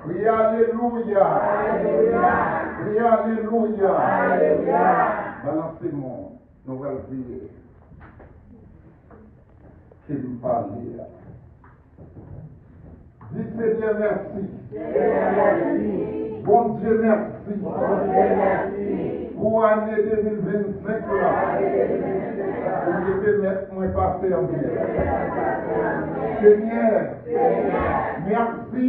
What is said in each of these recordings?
Oui, alléluia. Oui, alléluia. Balancez-moi. Nous allons prier. Qu'il me parle. Dis Seigneur, merci. Bon Dieu, merci. Pour l'année 2025, là. Pour que permettre moi passer en vie. Seigneur, merci.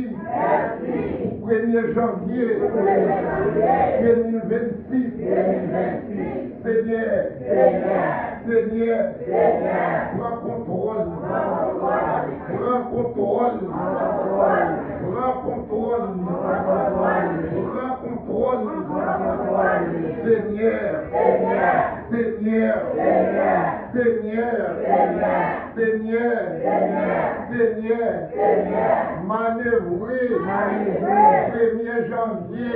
Pour 1er janvier 2026. Seigneur, prends contrôle. Prends contrôle. Seigneur, manœuvrer 1er janvier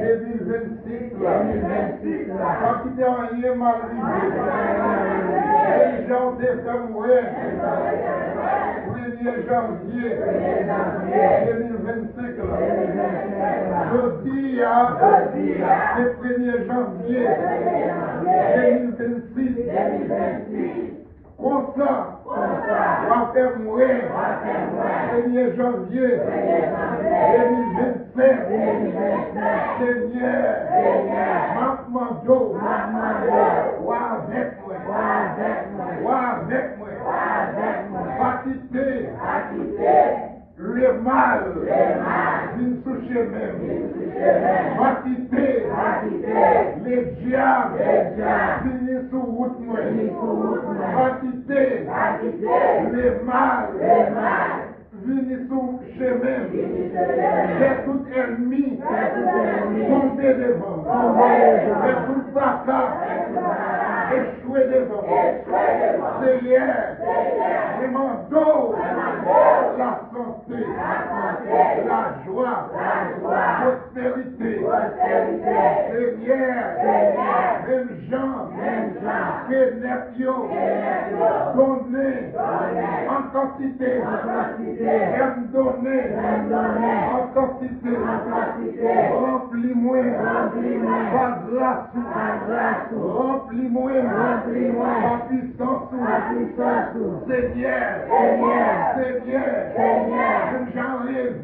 2026 quand il n'y a rien mal les gens défendent 1er janvier 2025 je dis c'est 1er janvier 2026 comme ça, on va faire mourir 1er janvier 2025 Seigneur Mapmando wa avec moi pas quitter le mal d'une toucher même pas quitter les diables finissent sous route moi pas quitter les mal venez sous chemin, c'est tout ennemi tombé devant, c'est tout fracas échoué devant. Seigneur, demandons la santé, la joie, prospérité. Seigneur, même gens, que Nepio, donnez en quantité. Aime donner en quantité. Remplis-moi par grâce. Remplis-moi par puissance. Seigneur, j'en rêve.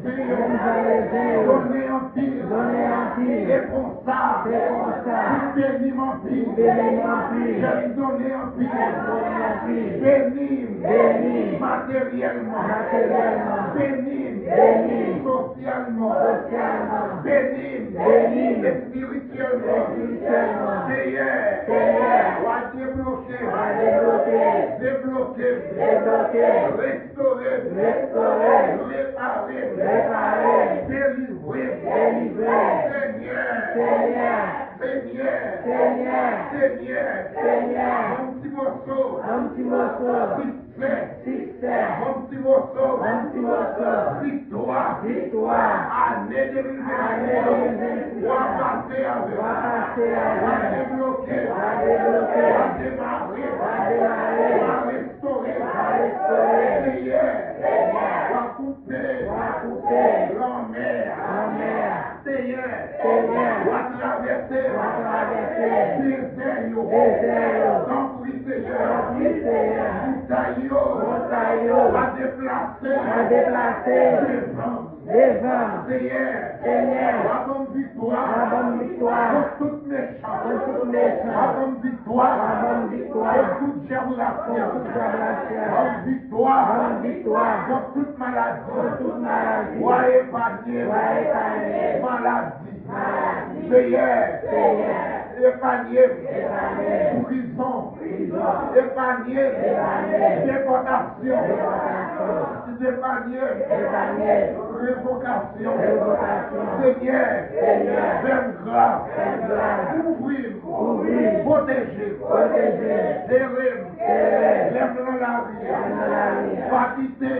Donnez en pile. Et pour ça, bénis mon pile. J'ai donné en pile. Bénis matériellement. Bénis socialement. Bénis spirituellement. Seigneur, va débloquer, restaurer, réparer, délivrer. Seigneur, un petit morceau, succès, un petit morceau, victoire, année 2020, on va passer avec, on va débloquer, on va démarrer, on va restaurer, Seigneur, on va couper l'enmer, Seigneur, on va traverser, désert, donc oui Seigneur, montagne, on va déplacer, devant, Seigneur, la bonne victoire, pour toute méchante, la bonne victoire, pour toute diabolation, bonne victoire, pour toute maladie, ouais épargner, maladie, Seigneur, épargner, prison, épargner, déportation, épargner, révocation. Seigneur, fais grâce, ouvrir, protéger, Lève dans la rue. Fatité.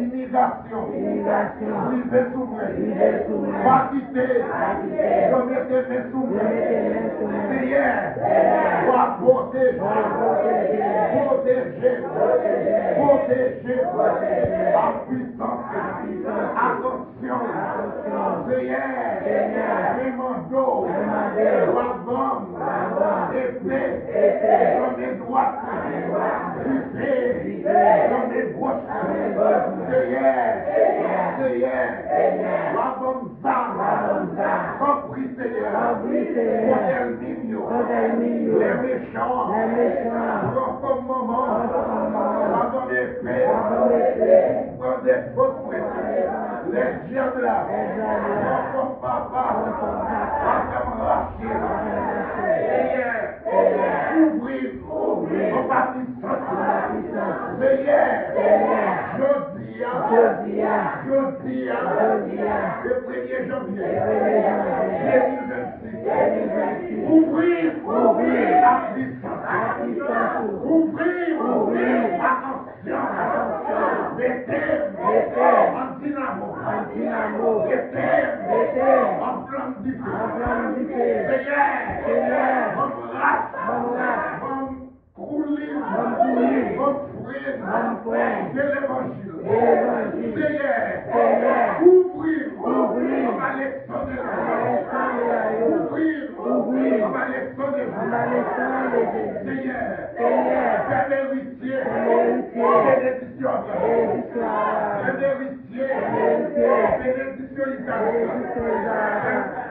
Immigration. Privé souverain. Fatité. Donner tes mains souveraines. Seigneur. Sois protégé. Protéger. En puissance. Attention. Seigneur. Remando. La bombe. Épée. Dans les droites. Fusée. Dans les gauches. Seigneur. La bombe d'armes. Compris, Seigneur. Les méchants. Dans ce moment. Avant les paix. Dans des fausses prêtres. Les diables là. Dans ton papa. Dans Rachel. Seigneur. Ouvrir. On va Seigneur. Jeudi. Le 1er janvier. 2026. Ouvrir. La puissance. Ouvrir. Attention. Mettez en dynamo. Mettez en flamme du feu. Seigneur. Mon roulis. Mon frère. De l'évangile. Seigneur. Ouvrir. On va l'exploser. Ouvrir. On va l'exploser. Seigneur. Fais l'héritier. Bénédiction. Bénédiction Isaac.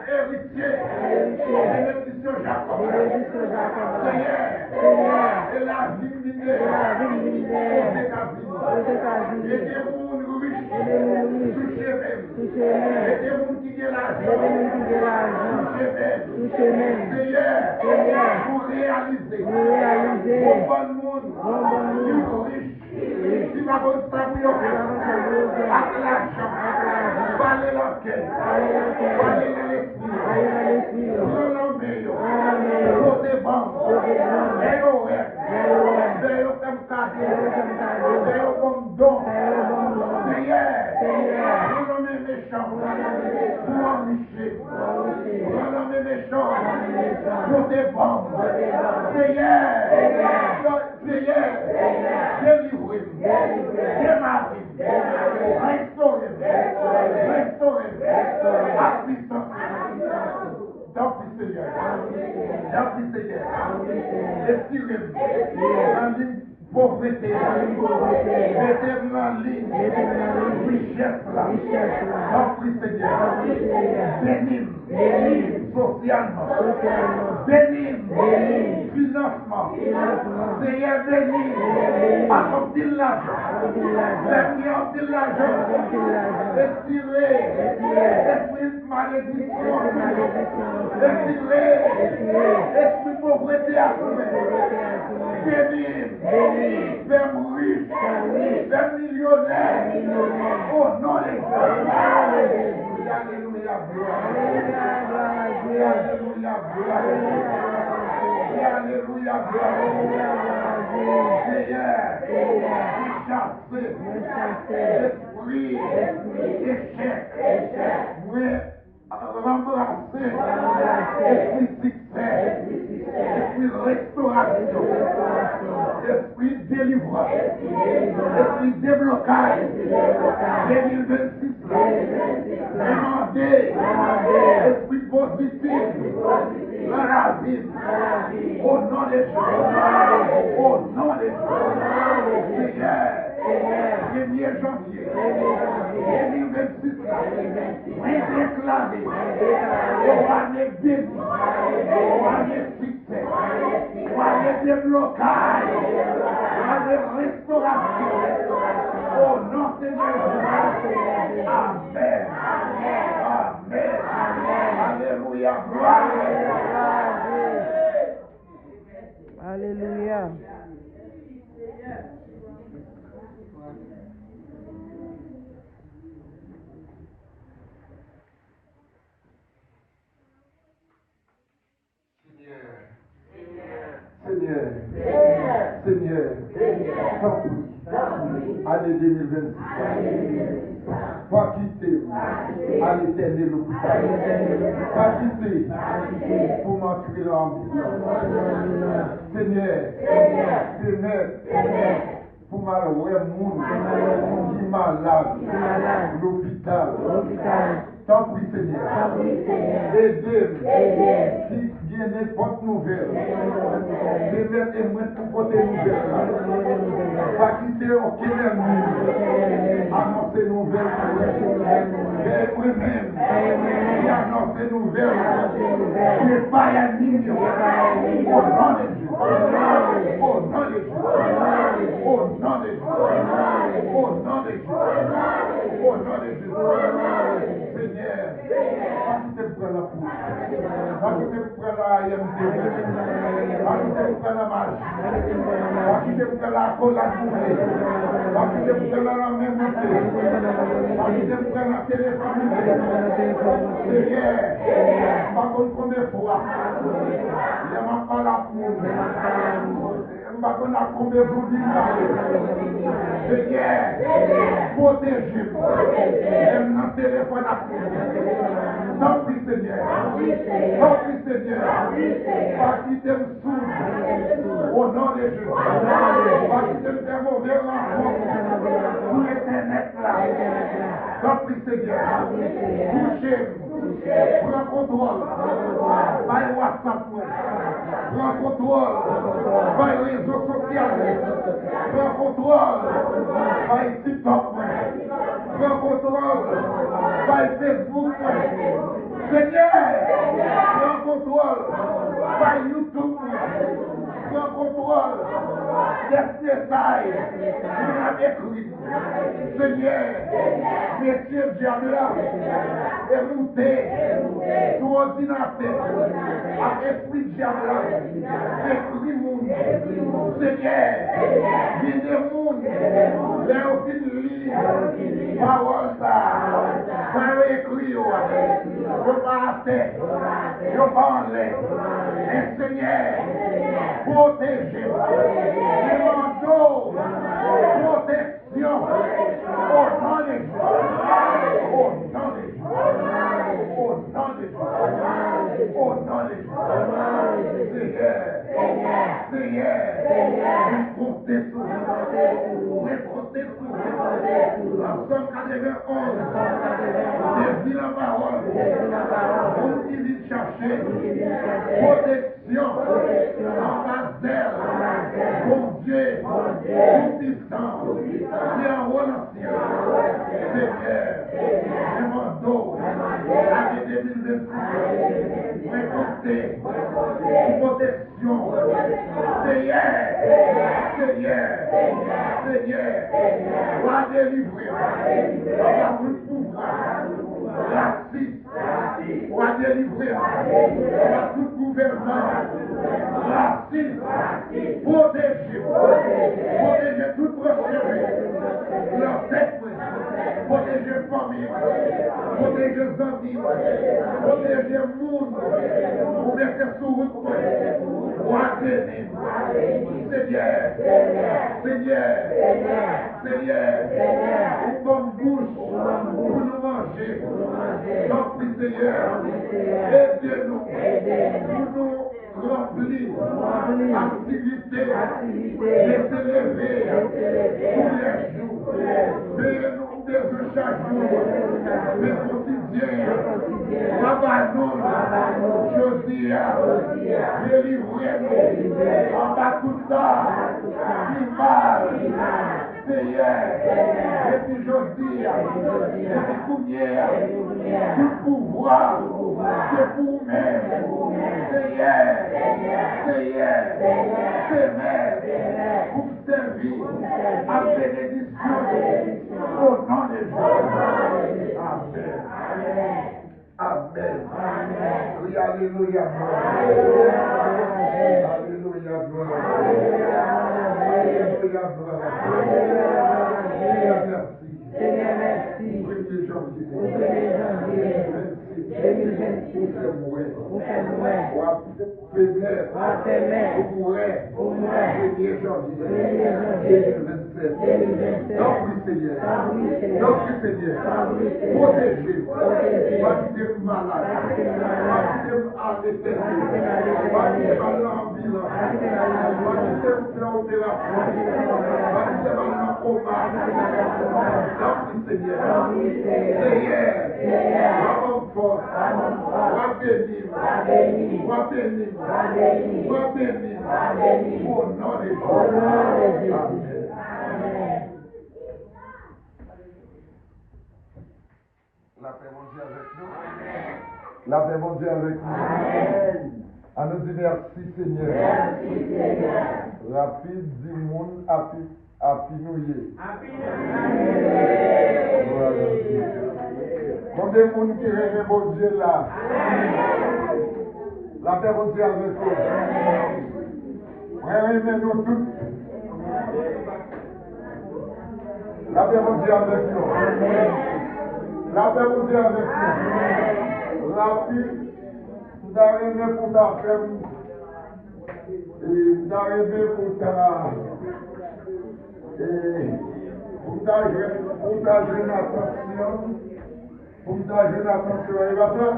Héritier. Bénédiction Jacob. Seigneur. Et la dignité. Aux États-Unis. Et des mondes riches. Touchez même. Et des mondes qui ont l'argent. Touchez même. Seigneur. Pour réaliser. Au bon monde. Qui va vous savoir. Avec l'argent. Parlez l'orgueil. Parlez l'esprit. Renommez. Côté bon. Veillez comme cadeau. Veillez comme don. Seigneur. Renommez méchant. Pour enrichir. Renommez méchant. Côté bon. Seigneur. Délivrez. Démarrez. Restaurez. À puissance. Dans Seigneur. Estirez-vous. Dans ligne pauvreté. Mettez-vous en ligne. Richesse là. Dans Seigneur. Bénis. Socialement. Bénis. Financement. Seigneur, bénis. Accomplis l'argent. Fais-moi l'argent. Estirez. Esprit malédiction. Estirez. Esprit pauvreté à vous. Bénis. Fais-moi riche. Fais millionnaire. Au nom de Jésus. Alléluia. Seigneur, esprit, échec, remplacer, esprit succès, esprit restauration, esprit délivrance, esprit déblocage, 2026, demandez, esprit positif, la vie, au nom de Jésus, au nom de Jésus, Seigneur, 1er janvier, 2026, oui déclaré, on va les bénir, on va les succès, on va les déblocages, on va les restaurations, au nom de Jésus, Amen, Alléluia, gloire. Alléluia. Seigneur, Sans bruit. Année 2026. Pas quitter à l'éternel hôpital. Pas quitter pour m'entrer dans l'ambiance. Seigneur, pour m'allouer un monde qui est malade, l'hôpital. Tant pis, Seigneur. Aidez-moi. Si vient n'importe nouvelle, mettez-moi pour côté nouvelle. Pas quitter aucun ennemi. Annoncer nouvelle. Mais moi-même, qui annonce nouvelle. Je pas à Nîmes. Au nom de Dieu. Au nom de Dieu. Au nom de Dieu. Au nom de Dieu. Au nom de Dieu. Seigneur, pas quitter pour la pousse. Pas quitter pour la IMT. Pas quitter pour la marche. Pas quitter pour la collaborer. Pas quitter pour la même montée. Pas quitter pour la téléphone. Seigneur, pas contre combien de fois. Il n'y a pas la pousse. Pas contre combien de jours d'île. Seigneur, protégez-moi. Même dans le téléphone à pousse. Tant pis, Seigneur. Tant pis, Seigneur. Pas quitter me sourd. Au nom de Jésus. Pas quitter me faire mauvais rencontre. Sur Internet là. Tant pis, Seigneur. Touchez-moi. Prends contrôle. Par WhatsApp. Prends contrôle. Par les réseaux sociaux. Prends contrôle. Par TikTok. Prends contrôle. Par Facebook. Seigneur, prends contrôle. Par YouTube. Prends contrôle. Des détails. Tu m'as écrit. Seigneur, métier diable là. Et monter sur ordinateur. À esprit diable là. Écrit monde. Seigneur, viens des mondes. Les aucune ligne. Parole ça. Ça écrit. Je pas à terre. Je pas en l'air. Et Seigneur, protégez. Demandons protection. Au nom de Dieu. Au nom de Dieu. Au nom de Dieu. Au nom de Dieu. Seigneur, comptez sur vous. Comptez sur vous. En Somme 91, j'ai dit la parole. Vous qui vient chercher protection en bas bon Dieu, tout puissant, qui est en haut dans le ciel. Seigneur, je m'en donne. Année 2026, récolter protection. Seigneur, va délivrer. Va vous pouvoir. Raciste, va délivrer. Va tout gouvernement. Raciste, protéger toute prospérité. Leur tête, protéger famille, protéger amis, protéger le monde, pour mettre sur route, pour atteindre. Seigneur, une bonne bouche pour nous manger. Donc, Seigneur, aidez-nous pour nous remplir activité, laissez lever tous les jours. Payez-nous besoin chaque jour, mais quotidien, pardonne-nous, Josia, délivrez-nous, en bas tout ça, qui mal, Seigneur, et puis Josia, et puis Counière, tout pouvoir, c'est pour vous-même, Seigneur, pour servir à bénédiction au nom de Jésus. Amen. Oui, alléluia. Alléluia. Seigneur, merci. 1er janvier. 2026. Vous faites mourir. Vous permettez. Vous mourrez. 1er janvier 2027. Donc oui Seigneur. Donc oui Seigneur. Protégez. Baptisez malade. Baptisez à l'éternité. Baptisez à l'ambulance. Baptisez pour l'opération. Baptisez à la combat. Donc oui Seigneur. Seigneur. Ramon force. Va bénir. Au nom de Jésus. Amen. La paix mon Dieu avec nous. La paix mon Dieu avec nous. Amen. À nous dire merci Seigneur. Merci Seigneur. Rapide du monde appinouillé. Combien de monde qui rêve mon Dieu là? La paix mon Dieu avec nous. Aimez-nous tous. La paix mon Dieu avec nous. La paix mon Dieu avec nous. Rapide, nous arrivons pour ta femme. Et nous arrivons pour ta jeune attention. Pour ta jeune attention. Il va faire?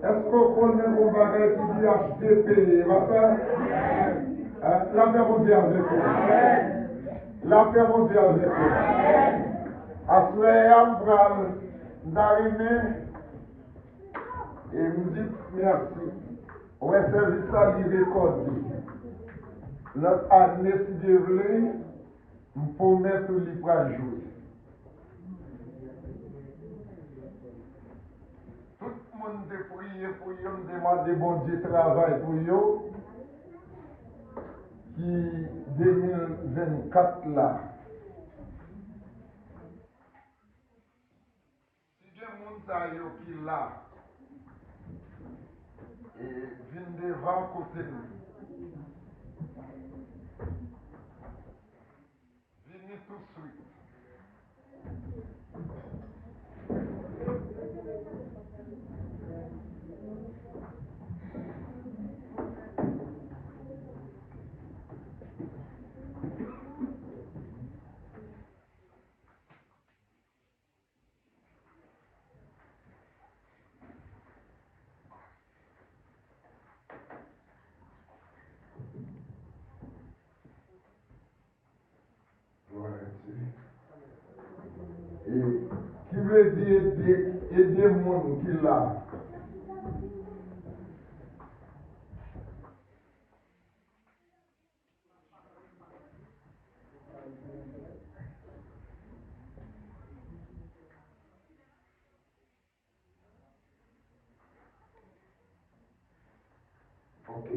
Est-ce qu'on connaît mon bagage qui dit HDP? Il va faire? La paix mon Dieu avec vous. La paix mon Dieu avec vous. Après, d'arriver et me dit merci. On va servir ça du récolté. Notre année, si Dieu voulait, nous pouvons mettre le livre à jouer. Tout le monde a prié pour eux, me demande bon Dieu travail pour eux. Qui 2024 là. Si il y a un monde qui est là, et vient devant côté nous, venez tout de suite. Et qui veut dire aider le monde qui l'a. Ok.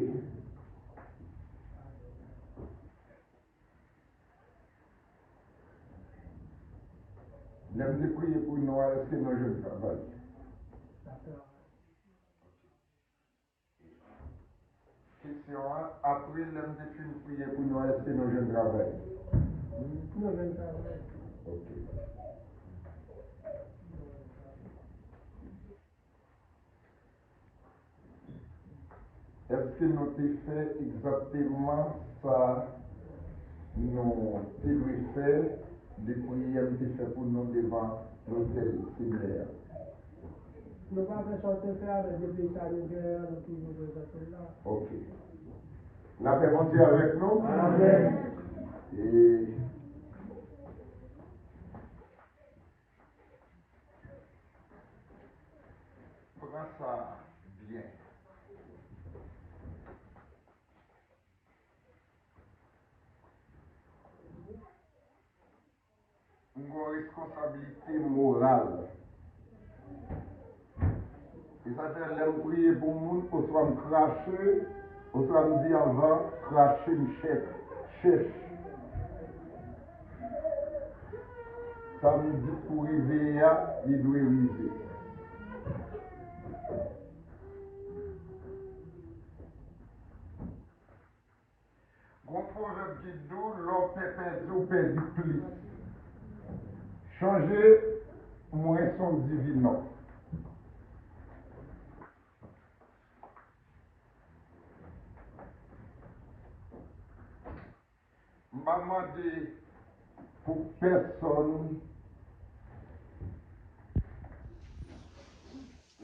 L'aime de prier pour nous, est-ce que nous je travail? Question 1. Après, l'aime de prier pour nous, est-ce que nous je travail? Nous je travail. Ok. Est-ce que nous avons fait exactement ça? Nous avons fait des prières qui fait pour nous devant l'hôtel similaire. Nous ne pouvons pas faire avec des détails de guerre, nous là. Ok. La paix mon Dieu avec nous. Amen. Et prends ça bien. Une responsabilité morale. Et ça fait l'aime prier pour le monde, pour soit me cracher, pour soit me dire avant, cracher une chef. Ça me dit pour arriver là, il doit arriver. Mon proverbe qui dit, l'homme peut perdre ou perdre plus. Changer moins son divin. m'a demandé pour personne.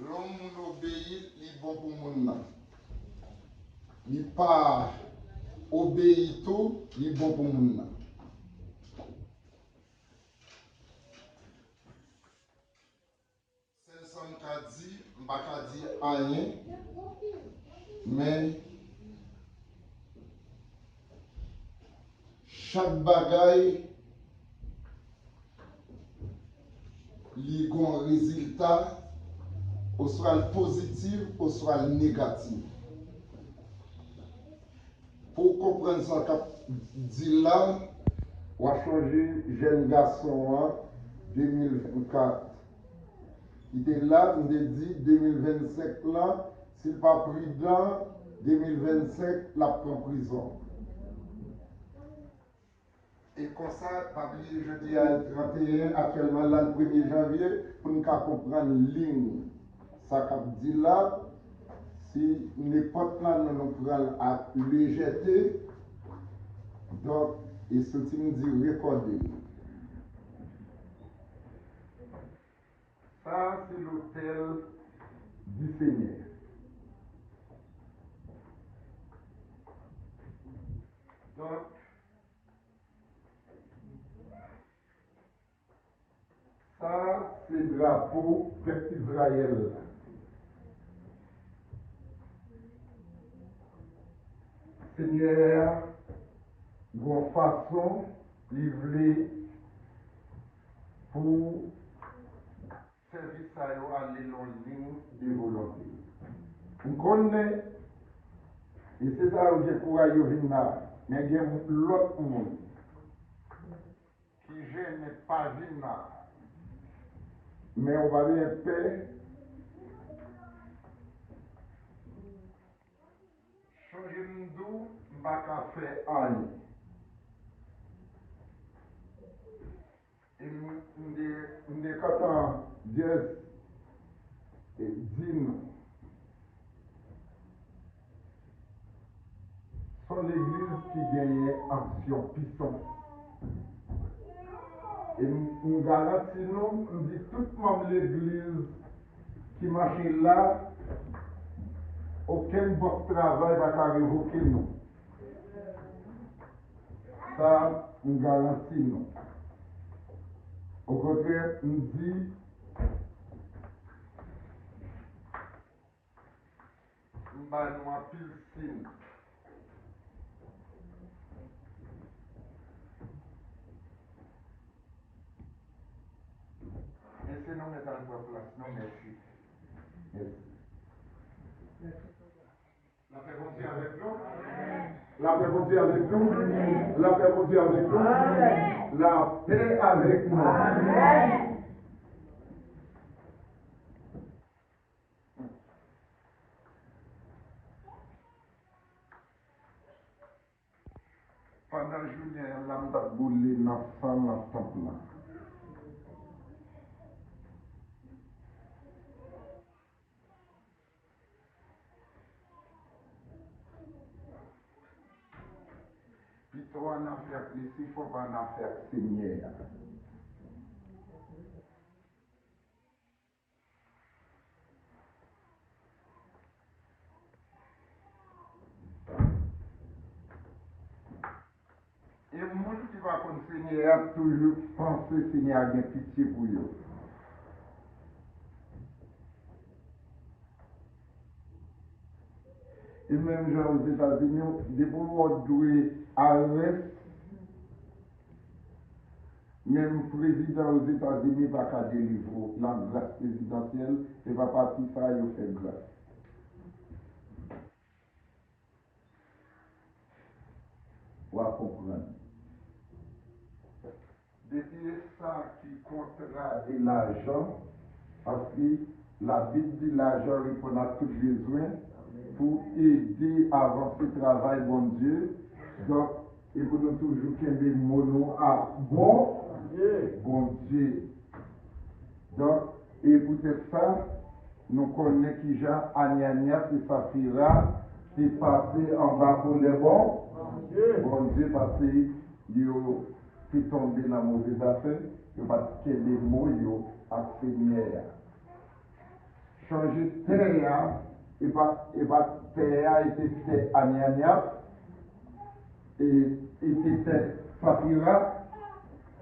L'homme obéit, il est bon pour mon âme. Il pas obéit tout, il est bon pour mon âme. C'est ça qu'a dit, je ne vais pas dire rien, mais chaque bagaille, il y a un résultat, ou soit positif, ou soit négatif. Pour comprendre ça, dit là, on a changé jeune garçon en 2024. Il était là, on a dit 2025 là, s'il n'est pas prudent, 2025, la prend prison. Et comme ça, pas oublier jeudi à 31, actuellement là, le 1er janvier, pour nous comprendre la ligne. Ça qu'a dit là, si n'importe là nous prenons à légèreté, donc, et ce qui nous dit recorder. Ça, c'est l'hôtel du Seigneur. Donc, ça, c'est le drapeau peuple Israël. Seigneur, de façon livrée pour service à aller dans la ligne de volonté. On connaît, et c'est ça où j'ai courage de venir, mais il y a l'autre monde qui j'aime pas venir. Mais on va bien faire. Changer de dos, je ne vais pas faire rien. Et quand Dieu dit nous, sont l'église qui gagne action puissante. Et nous garantissons, nous dit tout le monde l'église qui marche là, aucun bon travail va révoquer nous. Ça, nous garantissons. Au contraire, nous dit, nous avons pile signe. Et c'est nous mettons en place. Non, merci. Merci. La paix continue avec nous. La paix continue avec nous. La paix continue avec nous. La paix avec nous. Amen. Pendant la journée, l'âme a boulé dans le temple. Puis toi, en affaire ici, il faut pas en affaire Seigneur. Et le monde qui va contre Seigneur a toujours pensé Seigneur a bien pitié pour eux. Et même genre aux États-Unis, des pouvoirs doués arrestent, même le président aux États-Unis va pas délivrer la grâce présidentielle et va partir ça et fait grâce. On va comprendre. Depuis ça qui comptera de l'argent, parce que la Bible dit l'argent répond à tous les besoins pour aider à avancer le travail, bon Dieu. Donc, il faut nous toujours qu'il y ait des mots à bon Dieu. Donc, et peut-être ça, nous connaissons qui Jean Ananias et Saphira qui passaient en bas pour les bons. Bon Dieu, parce que yo qui tombé dans la mauvaise affaire, yo pas que des mots yo à Seigneur. Changer terre, et pas terre était fait agnagna, et était fait papira,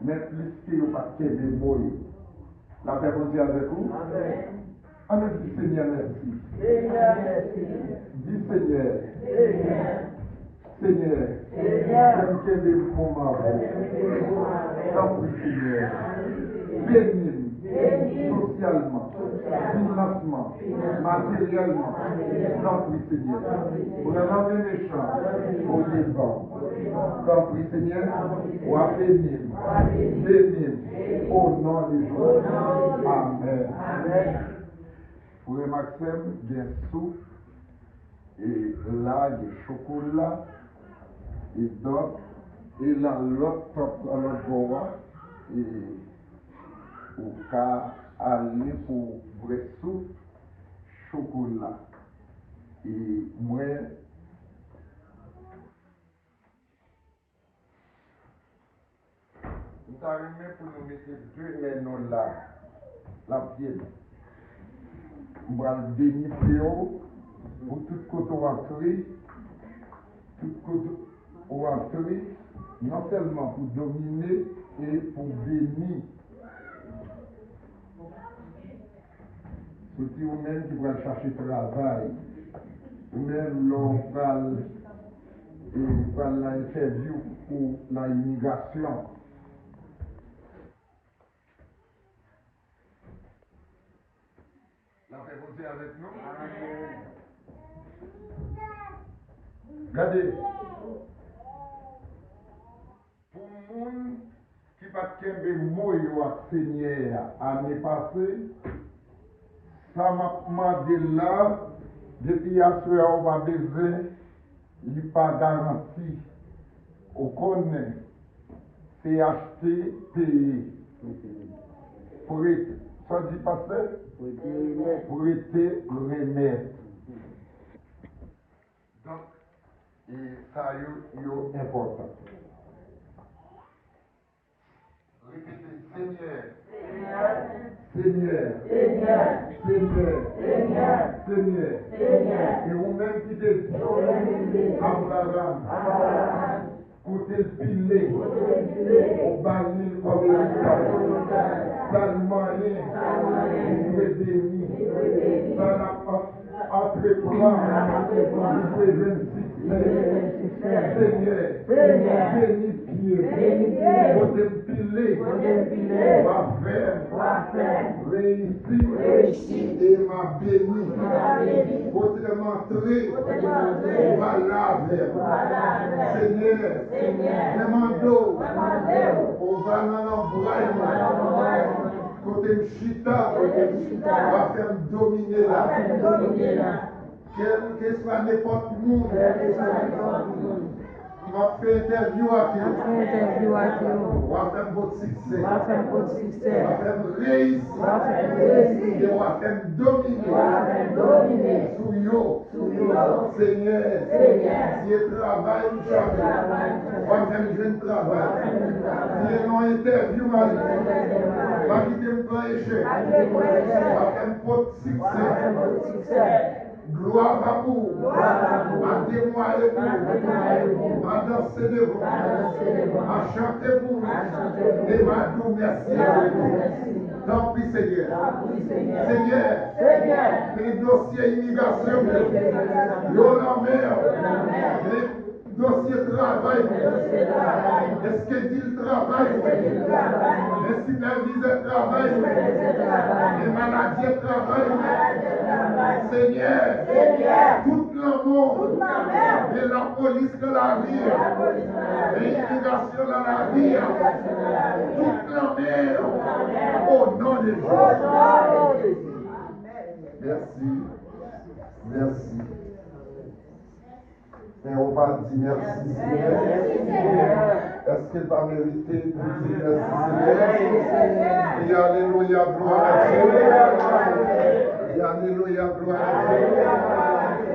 mais plus que yo pas que des mots. La paix continue avec vous. Amen. On nous dit Seigneur merci. Seigneur merci. Dis Seigneur. Seigneur. Seigneur. Seigneur. Que des moments. Tant pour Seigneur. Bénis. Socialement, financement, matériellement, tant pour Seigneur. Pour un homme méchant, au débat. Tant pour Seigneur, ou à bénir. Bénir. Au nom de Jésus. Amen. Pour Maxime, bien soupe, et là, des chocolats, et d'autres, et là, l'autre bois, et au cas aller pour Bressou, chocolat. Et moi, nous avons pour nous mettre deux mains là, la pied. Nous allons bénir pour tout côté rentrer, non seulement pour dominer et pour bénir. Surtout vous-même qui va chercher travail, vous-même l'on va l'interview pour l'immigration. La paix continue avec nous. Regardez, pour le monde qui va tomber mouillé à Seigneur l'année passée, ça m'a demandé là, depuis à ce on va baiser, il n'est pas garanti. On connaît, c'est acheter, payer. Pour être, ça dit pasteur? Pour être remettre. Donc, et ça est important. Répétez, Seigneur. Seigneur. Et vous-même qui te dit, Abraham, côté pilé, au baril comme héritage, Salmaïen, il veut béni, ça n'a pas entreprendre, il veut 26. Seigneur, béni pied, côté pilé, va faire, réussir, et m'a béni, côté m'entrer, va laver. Seigneur, demandons, on va dans l'embrayage, côté Mchita, va faire dominer là. Quel que soit n'importe monde, m'a fait interview à qui, on va faire votre succès, on va faire réussir, et on va faire dominer sous yo. Seigneur, si je travaille, on va faire un jeune travail. Si je n'ai interview, on va quitter mon plan échec, on va faire votre succès. Gloire à vous, à témoigner vous, à danser de vous, à chanter pour vous, et à nous merci. Tant pis Seigneur. Seigneur, les dossiers immigration, l'on mer, dossier travail. Est-ce que dit le travail? Les superviseurs travaillent. Les maladies travaillent. Seigneur, tout l'amour de la police de la vie, l'immigration de la vie, toute la mer, au nom de Jésus. Merci. Et on va dire merci Seigneur. Est-ce qu'il va mériter de dire merci Seigneur? Et alléluia, gloire à Dieu. Et alléluia, gloire à Dieu.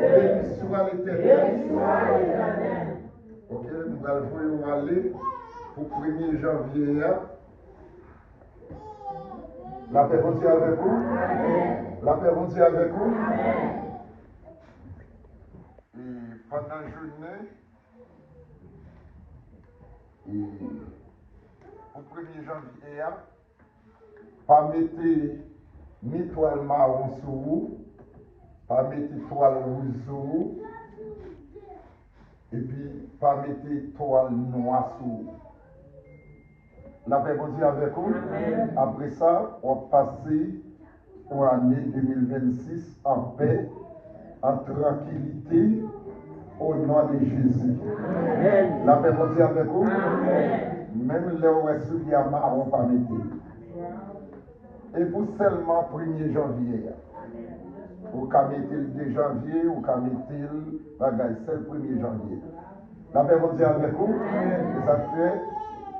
Béni soit l'Éternel. Ok, nous allons aller pour 1er janvier, la paix continue avec vous. La paix continue avec vous. Et pendant la journée, et au 1er janvier, pas mettre ni toile marron sur vous, pas mettre toile rouge sur vous, et puis pas mettre toile noire sur vous. La paix continue avec vous. Après ça, on va passer pour l'année 2026 en paix, en tranquillité, au nom de Jésus. La paix continue avec vous. Même les OSU, il y a marron pas mettre. Et pour seulement 1er janvier. Ou qu'à mettre le 2 janvier, ou qu'à mettre le bagage, c'est le 1er janvier. La paix continue avec vous. Et ça fait,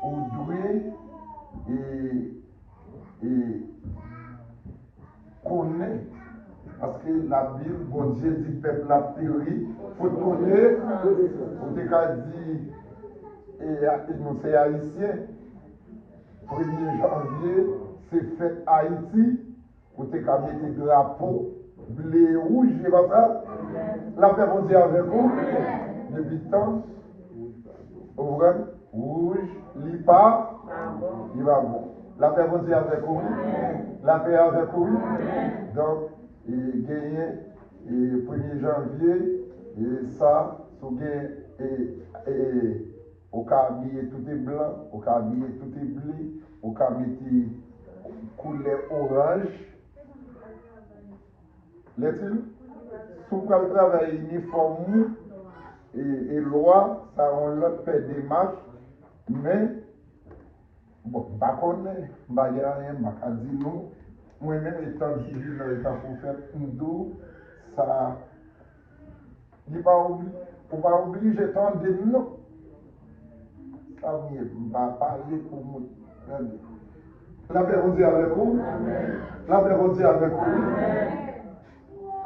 ou doué et connaît. Parce que la Bible, bon Dieu dit peuple a péri. Il faut connaître. On t'a dit, et nous c'est haïtien. 1er janvier, c'est fête Haïti. On t'a mis des drapeaux bleu, rouge, et pas ça. La paix bon Dieu avec vous. Depuis le temps, rouge, lipa, il va bon. La paix bon Dieu avec vous. La paix avec vous. Donc, il gagne le 1er janvier, et ça, et au cas habillé tout est blanc, au cas habillé tout est bleu, au cas mettre couleur orange. L'est-il? Si vous avez travaillé uniforme et loi, ça on leur fait des marches, mais bon, pas qu'on est, je ne sais rien, je ne dis non. Moi-même, étant civil dans l'état pour faire un dos, ça. Il ne faut pas obliger tant de non. Ça va parler pour moi. La paix vous dit avec vous. La paix vous dit avec vous.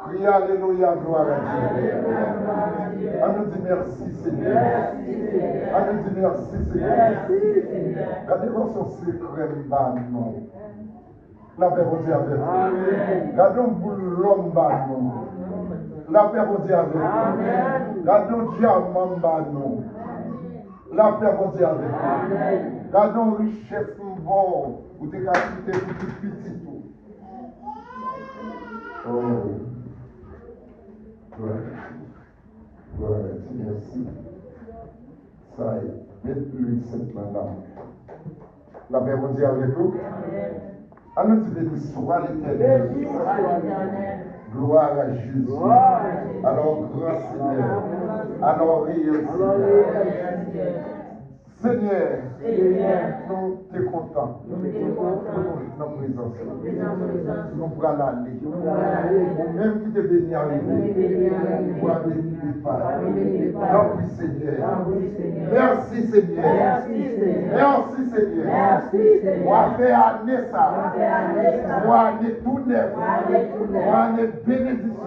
Criez Alléluia, gloire à Dieu. On nous dit merci Seigneur. On nous dit merci Seigneur. Regardez voir son secret bas non. La paix vous dit avec vous. Gardons pour l'homme bas non. La paix vous dit avec vous. Gardons diamant bas non. La paix vous dit avec vous. Gardons richesse bon. Vous te capitez pour tout petit tout. Oh. Gloire à Dieu, merci. Ça y est, mettez-le cette main. La paix vous dit avec vous. À nous béni soit l'Éternel. Gloire à Jésus. Alors, grand Seigneur. Alors, réel Seigneur. Seigneur, nous t'es contents pour notre présence. Nous pourrons l'aller. Ou même qui te bénit arriver. Pour bénir les Pères. Donc, oui, Seigneur. Merci, Seigneur. Merci, Seigneur. Moi, faire année ça. Moi, année tout neuf. Moi, année bénédiction.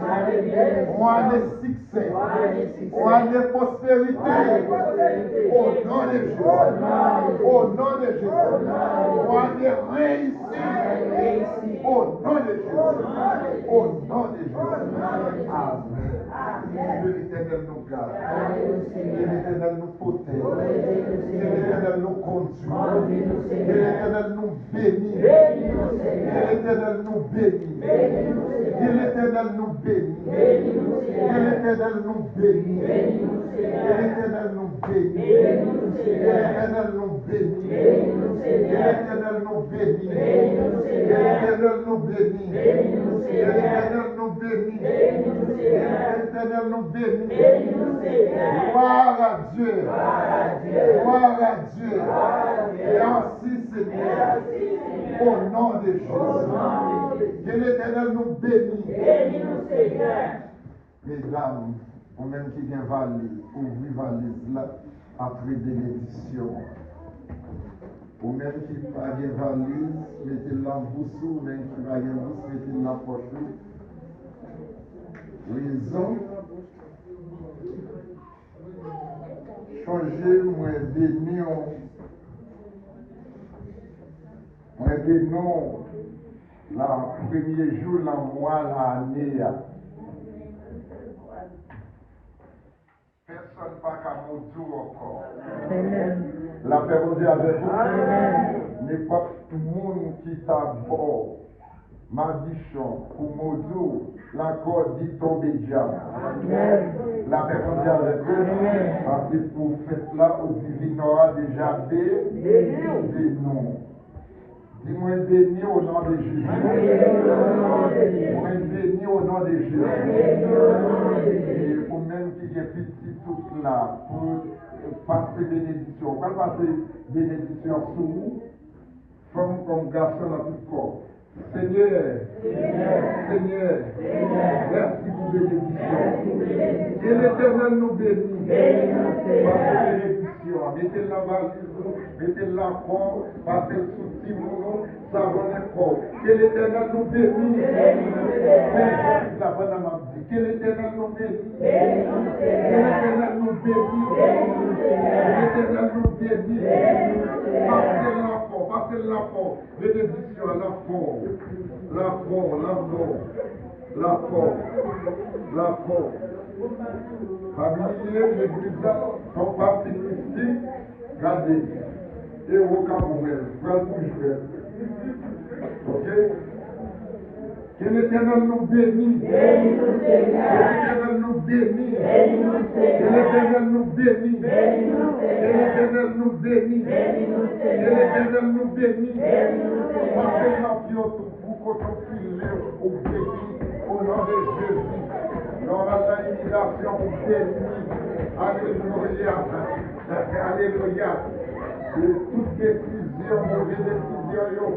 Moi, année succès. Moi, année prospérité. Au nom de Jésus. Au nom de Jésus. Moi, année réussi. Au nom de Jésus. Au nom de Jésus. Amen. Que l'Éternel nous garde. Que l'Éternel nous protège. Que l'Éternel nous conduit. Que l'Éternel nous bénit. Que l'Éternel nous bénit. Que l'Éternel nous bénit. Que l'Éternel nous bénit. Que l'Éternel nous bénit. Que l'Éternel nous bénit. Que l'Éternel nous bénit. Que l'Éternel nous bénit. Que l'Éternel nous bénit. Que l'Éternel nous bénit. Gloire à Dieu. Gloire à Dieu. Merci Seigneur. Au nom de Jésus. Que l'Éternel nous bénisse. Bénis-nous Seigneur. Mesdames, ou même qui vient valise, ouvrir valise là, après bénédiction. Ou même qui n'a pas de valise, mettez-la en bouche, ou même qui n'a pas de bouche, mettez-la en poche. Raison. Changer, moi, bénir Moi, dis non, le premier jour, la mois, l'année. Personne n'a qu'à monter encore. La paix vous dit avec vous. N'est pas tout le monde qui t'a fort. Maldition, pour Mozo, l'accord dit tomber diable. La paix vous dit avec vous. Parce que pour faire là, au divin aura déjà des noms. Dis-moi béni au nom de Jésus. Moi béni au nom de Jésus. Et pour même qui est petit tout là, pour passer bénédiction. On va passer bénédiction sur vous, femme comme garçon dans tout corps. Seigneur, merci pour bénédiction. Et l'Éternel nous bénit. Par bénédiction. Mettez la valise, mettez la corps, passez le souci, savon les corps. Que l'Éternel nous bénit. La bonne amie dit que l'Éternel nous bénit. Que l'Éternel nous bénit. Que l'Éternel nous bénit. Passez la porte. Bénédiction à la porte. La porte. Familier, l'église, son parti christique, gardez. Et au Cameroun, frère pour jouer. Ok? Que l'Éternel nous bénisse. Que l'Éternel nous bénisse. Que l'Éternel nous bénisse. Que l'Éternel nous bénisse. Que l'Éternel nous bénisse. Passez la vie pour qu'on file au béni au nom de Jésus. Lors de l'immigration au béni. Alléluia. Alléluia. De toute décision, mauvaise décision,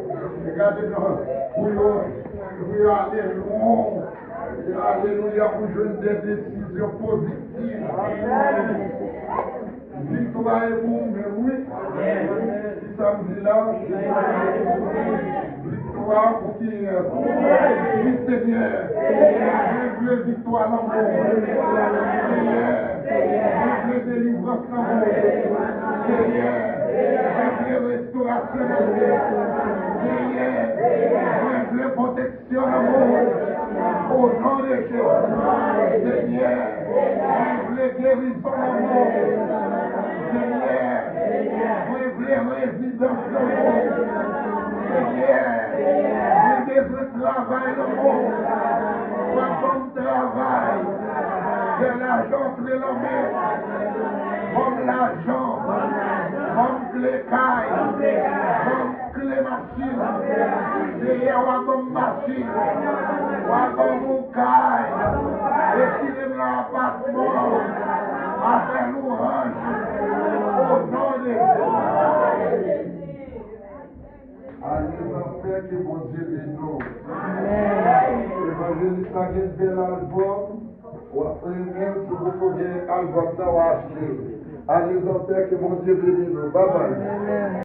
regardez-nous, pour aller loin, alléluia, pour jouer des décisions positives. Victoire est vous, mais oui, si samedi là, victoire pour qui oui, Seigneur, je veux victoire dans mon Seigneur, je veux délivrance dans mon Seigneur, je veux restauration dans mon Seigneur, je veux protection dans mon au nom de Jésus, Seigneur, je veux guérison dans mon Seigneur, je veux résidence dans mon Seigneur, je veux travail dans mon bon travail, de l'argent entre les mains, comme l'argent, comme les cailles, comme les machines, Seigneur, ou comme machine, ou comme mon caille, et qui est l'appartement, à faire l'orange, au nom de Jésus. Allez, mon Père, que mon Dieu bénisse. Évangéliste a un bel album. Même si vous pouvez un album, ça va acheter. Allez, mon Père, que mon Dieu bénisse. Bye bye.